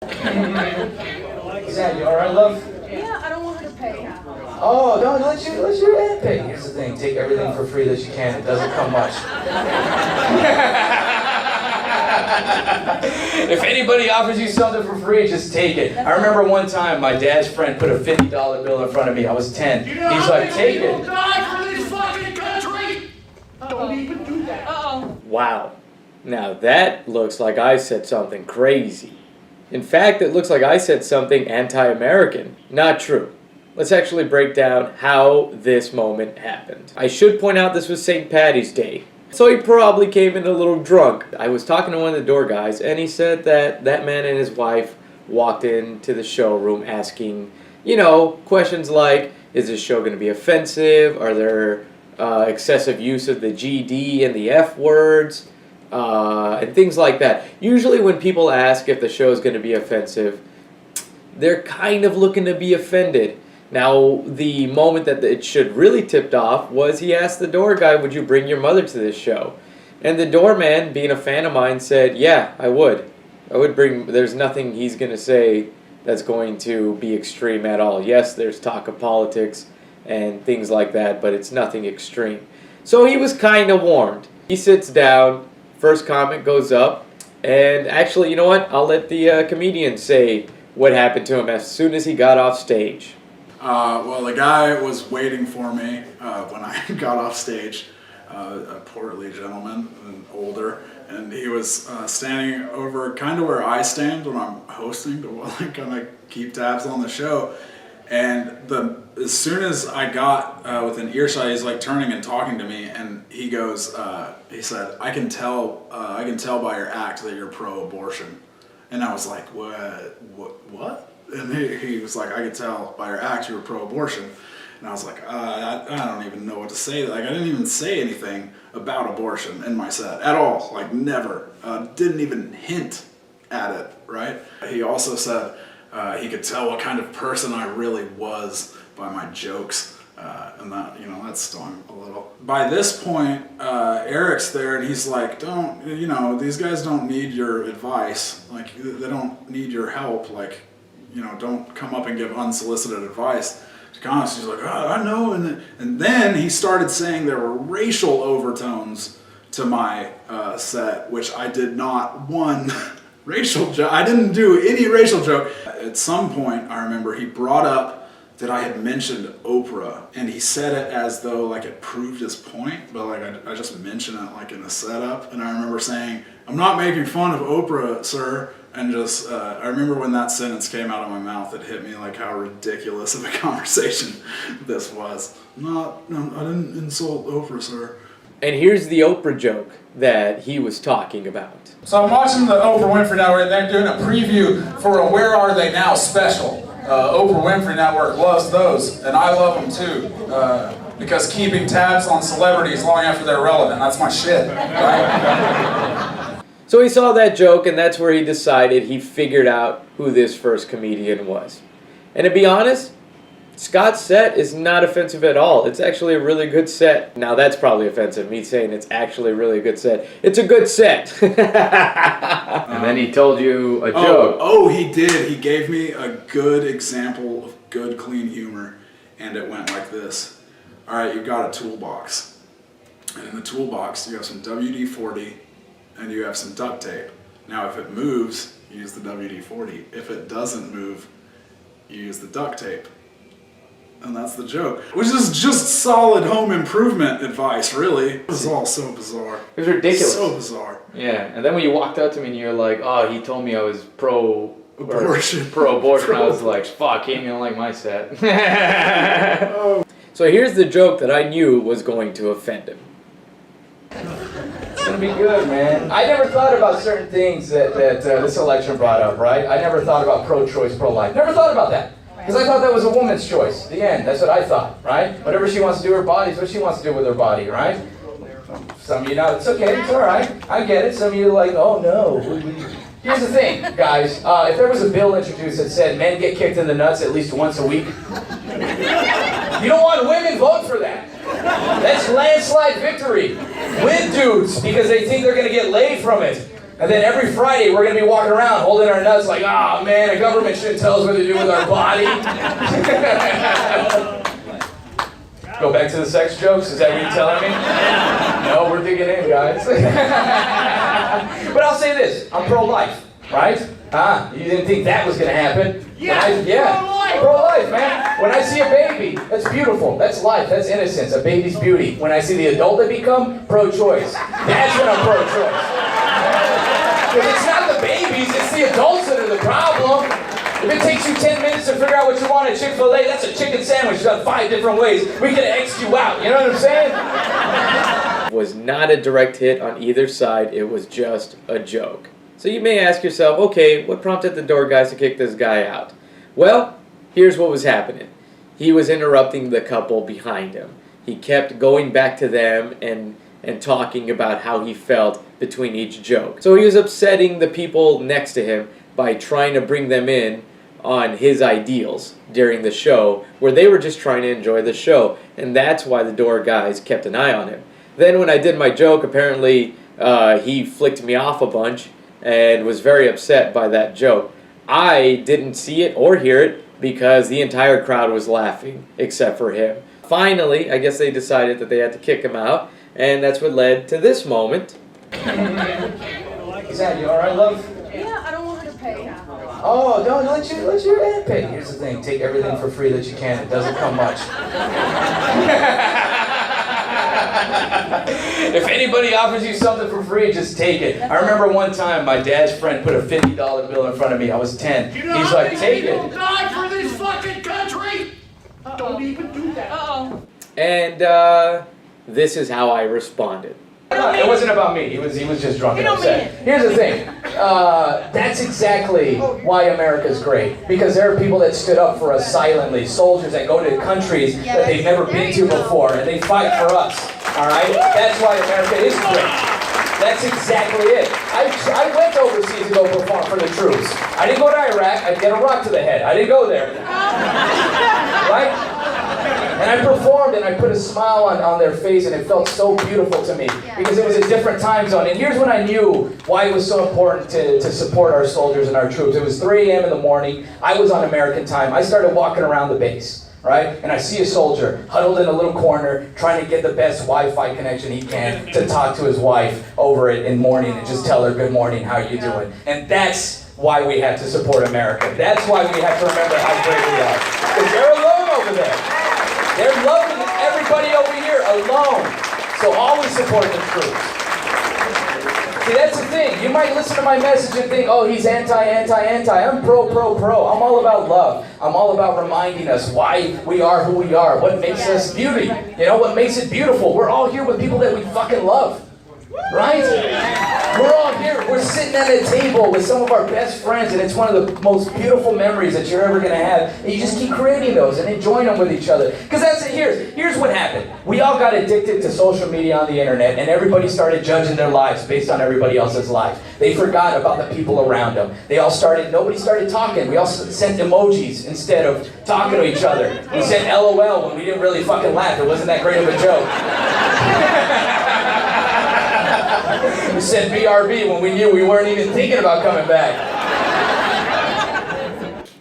Sam, you alright, love? Yeah, I don't want her to pay. Oh, no, let your aunt pay. Here's the thing, take everything for free that you can. It doesn't come much. If anybody offers you something for free, just take it. I remember one time my dad's friend put a $50 bill in front of me. I was 10. He's like, take it. Die for this fucking country! Don't even do that. Uh-oh. Wow. Now that looks like I said something crazy. In fact, it looks like I said something anti-American. Not true. Let's actually break down how this moment happened. I should point out this was St. Paddy's Day. So he probably came in a little drunk. I was talking to one of the door guys, and he said that that man and his wife walked into the showroom asking, questions like, is this show going to be offensive? Are there excessive use of the GD and the F words? And things like that. Usually when people ask if the show is going to be offensive, they're kind of looking to be offended. Now, the moment that it should really tipped off was he asked the door guy, would you bring your mother to this show? And the doorman, being a fan of mine, said, yeah, I would. I would bring, there's nothing he's going to say that's going to be extreme at all. Yes, there's talk of politics and things like that, but it's nothing extreme. So he was kind of warned. He sits down, first comment goes up, and actually, you know what? I'll let the comedian say what happened to him as soon as he got off stage. Well, the guy was waiting for me when I got off stage, a portly gentleman, and older, and he was standing over kind of where I stand when I'm hosting to kind of keep tabs on the show. And as soon as I got within earshot, he's like turning and talking to me, and he goes, he said, I can tell by your act that you're pro-abortion. And I was like, what? And he was like, I could tell by your act you were pro-abortion. And I was like, I don't even know what to say. Like, I didn't even say anything about abortion in my set at all. Like, never. Didn't even hint at it, right? He also said he could tell what kind of person I really was by my jokes. And that, that stung a little. By this point, Eric's there, and he's like, these guys don't need your advice. Like, they don't need your help. Like, don't come up and give unsolicited advice to comics. He's like, I know. And then he started saying there were racial overtones to my set, which I did not racial joke. I didn't do any racial joke. At some point, I remember he brought up that I had mentioned Oprah, and he said it as though like it proved his point, but like I just mentioned it like in the setup, and I remember saying, I'm not making fun of Oprah, sir. And just, I remember when that sentence came out of my mouth, it hit me like how ridiculous of a conversation this was. I didn't insult Oprah, sir. And here's the Oprah joke that he was talking about. So I'm watching the Oprah Winfrey Network, and they're doing a preview for a Where Are They Now special. Oprah Winfrey Network loves those, and I love them too. Because keeping tabs on celebrities long after they're relevant, that's my shit, right? So he saw that joke, and that's where he decided he figured out who this first comedian was. And to be honest, Scott's set is not offensive at all. It's actually a really good set. Now that's probably offensive, me saying it's actually a really good set. It's a good set. And then he told you a joke. Oh, he did. He gave me a good example of good, clean humor, and it went like this. All right, you've got a toolbox. And in the toolbox, you have some WD-40, and you have some duct tape. Now, if it moves, you use the WD-40. If it doesn't move, you use the duct tape. And that's the joke. Which is just solid home improvement advice, really. It was all so bizarre. It was ridiculous. So bizarre. Yeah, and then when you walked up to me and you're like, oh, he told me I was pro-abortion. Pro-abortion. I was like, fuck, he ain't gonna like my set. So here's the joke that I knew was going to offend him. It's gonna be good, man. I never thought about certain things that this election brought up, right? I never thought about pro-choice, pro-life. Never thought about that. Because I thought that was a woman's choice. The end. That's what I thought, right? Whatever she wants to do with her body is what she wants to do with her body, right? Some of you know, it's okay, it's alright. I get it. Some of you are like, oh no. Here's the thing, guys. If there was a bill introduced that said men get kicked in the nuts at least once a week, you don't want women, vote for that. That's landslide victory. With dudes, because they think they're going to get laid from it. And then every Friday, we're going to be walking around holding our nuts like, oh man, the government shouldn't tell us what to do with our body. Go back to the sex jokes? Is that what you're telling me? No, we're digging in, guys. But I'll say this, I'm pro-life, right? You didn't think that was going to happen? Yeah, pro-life, man. When I see a baby, that's beautiful. That's life. That's innocence. A baby's beauty. When I see the adult they become, pro-choice. That's when I'm pro-choice. Because it's not the babies, it's the adults that are the problem. If it takes you 10 minutes to figure out what you want at Chick-fil-A, that's a chicken sandwich done 5 different ways. We could have X'd you out. You know what I'm saying? Was not a direct hit on either side. It was just a joke. So you may ask yourself, okay, what prompted the door guys to kick this guy out? Well, here's what was happening. He was interrupting the couple behind him. He kept going back to them and talking about how he felt between each joke. So he was upsetting the people next to him by trying to bring them in on his ideals during the show, where they were just trying to enjoy the show. And that's why the door guys kept an eye on him. Then when I did my joke, apparently he flicked me off a bunch and was very upset by that joke. I didn't see it or hear it because the entire crowd was laughing, except for him. Finally, I guess they decided that they had to kick him out, and that's what led to this moment. Is that you all right, love? Yeah, I don't want her to pay. Oh, don't let your dad pay. Here's the thing, take everything for free that you can. It doesn't come much. If anybody offers you something for free, just take it. I remember one time my dad's friend put a $50 bill in front of me. I was 10. You know He's how like, many take people it. died for this fucking country? Don't even do that. Uh-oh. And this is how I responded. It wasn't about me. He was just drunk and You don't upset. mean it. Here's the thing. That's exactly why America's great. Because there are people that stood up for us silently. Soldiers that go to countries that they've never been to before, and they fight for us. All right? That's why America is great. That's exactly it. I went overseas to go perform for the troops. I didn't go to Iraq. I'd get a rock to the head. I didn't go there. Right? And I performed and I put a smile on their face, and it felt so beautiful to me because it was a different time zone. And here's when I knew why it was so important to support our soldiers and our troops. It was 3 a.m. in the morning. I was on American time. I started walking around the base, right? And I see a soldier huddled in a little corner trying to get the best Wi-Fi connection he can to talk to his wife over it in morning and just tell her, good morning, how you doing? And that's why we have to support America. That's why we have to remember how great we are. Because they're alone over there. They're loving everybody over here alone. So always support the troops. See, that's the thing. You might listen to my message and think, oh, he's anti. I'm pro. I'm all about love. I'm all about reminding us why we are who we are. What makes us beauty. You know, what makes it beautiful. We're all here with people that we fucking love. Right? We're all here. We're sitting at a table with some of our best friends, and it's one of the most beautiful memories that you're ever going to have. And you just keep creating those and enjoying them with each other. Because that's it. Here's what happened. We all got addicted to social media on the internet, and everybody started judging their lives based on everybody else's life. They forgot about the people around them. Nobody started talking. We all sent emojis instead of talking to each other. We sent LOL when we didn't really fucking laugh. It wasn't that great of a joke. We said BRB when we knew we weren't even thinking about coming back.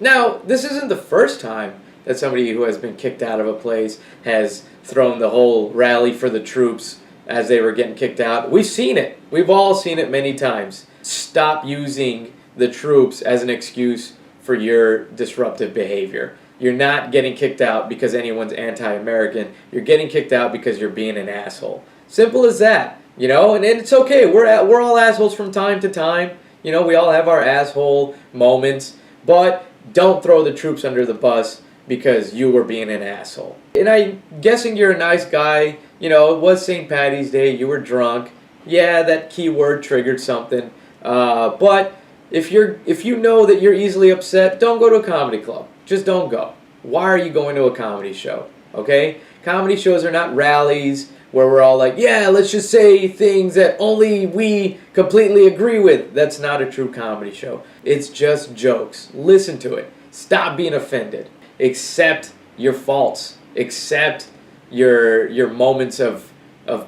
Now, this isn't the first time that somebody who has been kicked out of a place has thrown the whole rally for the troops as they were getting kicked out. We've seen it. We've all seen it many times. Stop using the troops as an excuse for your disruptive behavior. You're not getting kicked out because anyone's anti-American. You're getting kicked out because you're being an asshole. Simple as that. You know, and it's okay. We're all assholes from time to time. You know, we all have our asshole moments. But don't throw the troops under the bus because you were being an asshole. And I'm guessing you're a nice guy. You know, it was St. Paddy's Day. You were drunk. Yeah, that keyword triggered something. But if you know that you're easily upset, don't go to a comedy club. Just don't go. Why are you going to a comedy show? Okay? Comedy shows are not rallies where we're all like, yeah, let's just say things that only we completely agree with. That's not a true comedy show. It's just jokes. Listen to it. Stop being offended. Accept your faults. Accept your moments of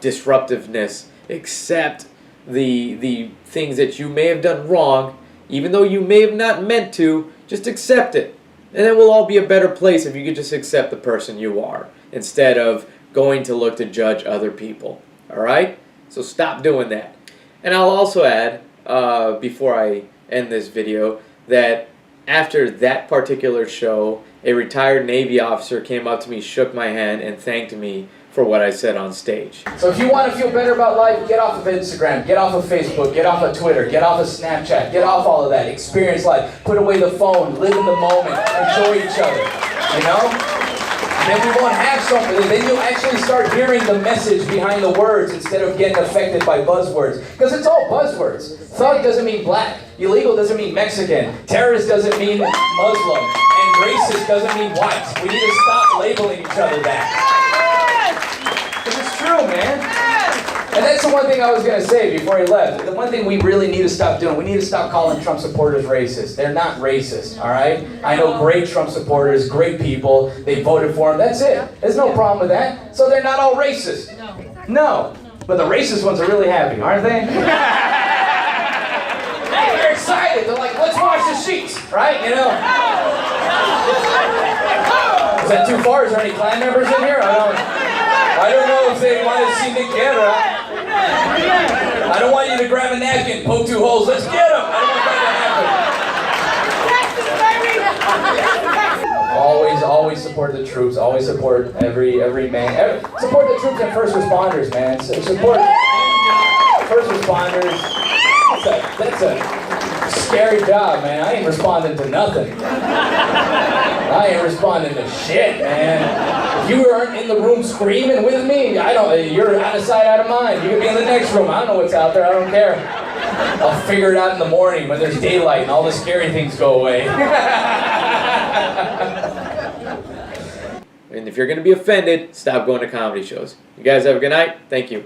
disruptiveness. Accept the things that you may have done wrong, even though you may have not meant to. Just accept it. And it will all be a better place if you could just accept the person you are, instead of going to look to judge other people. Alright? So stop doing that. And I'll also add, before I end this video, that after that particular show, a retired Navy officer came up to me, shook my hand, and thanked me for what I said on stage. So if you want to feel better about life, get off of Instagram, get off of Facebook, get off of Twitter, get off of Snapchat, get off all of that. Experience life. Put away the phone. Live in the moment. Enjoy each other. You know? And then we won't have something. Then you'll actually start hearing the message behind the words instead of getting affected by buzzwords. Because it's all buzzwords. Thug doesn't mean black. Illegal doesn't mean Mexican. Terrorist doesn't mean Muslim. And racist doesn't mean white. We need to stop labeling each other that. Because it's true, man. And that's the one thing I was going to say before he left. The one thing we really need to stop doing, we need to stop calling Trump supporters racist. They're not racist, all right? I know great Trump supporters, great people. They voted for him. That's it. There's no problem with that. So they're not all racist. No. But the racist ones are really happy, aren't they? They're excited. They're like, let's wash the sheets, right? You know? Is that too far? Is there any Klan members in here? I don't know if they want to see Nick Guerra. I don't want you to grab a napkin, poke 2 holes. Let's get him. I don't want that to happen. Always support the troops. Always support every man. Support the troops and first responders, man. Support first responders. That's a scary job, man. I ain't responding to nothing. I ain't responding to shit, man. If you aren't in the room screaming with me, you're out of sight, out of mind. You could be in the next room. I don't know what's out there. I don't care. I'll figure it out in the morning when there's daylight and all the scary things go away. And if you're going to be offended, stop going to comedy shows. You guys have a good night. Thank you.